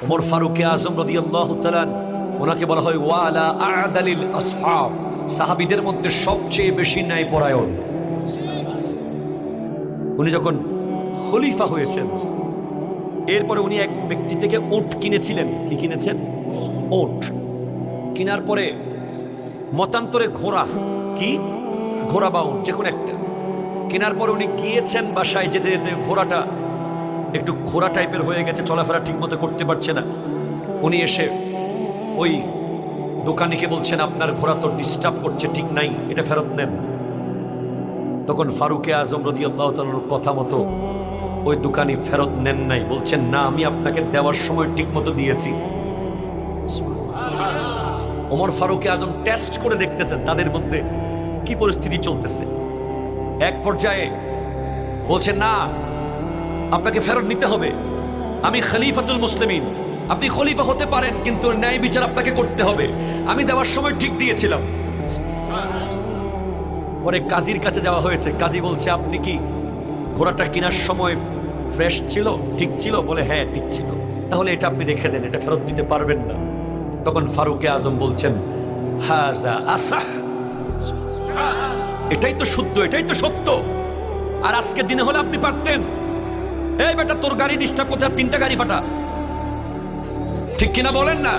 ওমর ফারুক আজম রাদিয়াল্লাহু তাআলা, ওনাকে বলা হয় ওয়ালা আদালিল আসহাব, সাহাবীদের মধ্যে সবচেয়ে বেশি ন্যায়পরায়ণ। উনি যখন খলিফা হয়েছেন, এরপরে উনি এক ব্যক্তি থেকে উট কিনেছিলেন। কি কিনেছেন? উট। কেনার পরে মতান্তরে ঘোড়া, কি ঘোড়া বা উট, যে কোনো একটা কেনার পরে উনি গিয়েছেন বাসায়, যেতে যেতে ঘোড়াটা একটু ঘোড়া টাইপের হয়ে গেছে, চলাফেরা ঠিক মতো করতে পারছে না। উনি এসে ওই দোকানিকে বলছেন, আপনার ঘোড়া তো ডিস্টার্ব করছে, ঠিক নাই, এটা ফেরত নেন। তখন ফারুক আজম রাদিয়াল্লাহু তাআলার কথা মতো ওই দোকানি ফেরত নেন নাই, বলছেন না, আমি আপনাকে দেওয়ার সময় ঠিক মতো দিয়েছি। ওমর ফারুক আজম টেস্ট করে দেখতেছেন তাদের মধ্যে কি পরিস্থিতি চলতেছে। এক পর্যায়ে বলছেন, না, আপনাকে ফেরত নিতে হবে, আমি খলিফাতুল মুসলিমিন, আপনি খলিফা হতে পারেন কিন্তু ন্যায় বিচার আপনাকে করতে হবে, আমি দেওয়ার সময় ঠিক দিয়েছিলাম। পরে কাজীর কাছে যাওয়া হয়েছে, কাজী বলছে, আপনি কি ঘোড়াটা কেনার সময় ফ্রেশ ছিল, ঠিক ছিল? বলে হ্যাঁ, ঠিক ছিল। তাহলে এটা আপনি রেখে দেন, এটা ফেরত দিতে পারবেন না। তখন ফারুক আজম বলছেন, হাজা আসাহ, এটাই তো শুদ্ধ, এটাই তো সত্য। আর আজকে দিনে হলে আপনি পারতেন, এই বেটা তোর গাড়ি ডিস্টার্ব করতে, 3টা গাড়ি ফাটা, ঠিক কিনা বলেন না?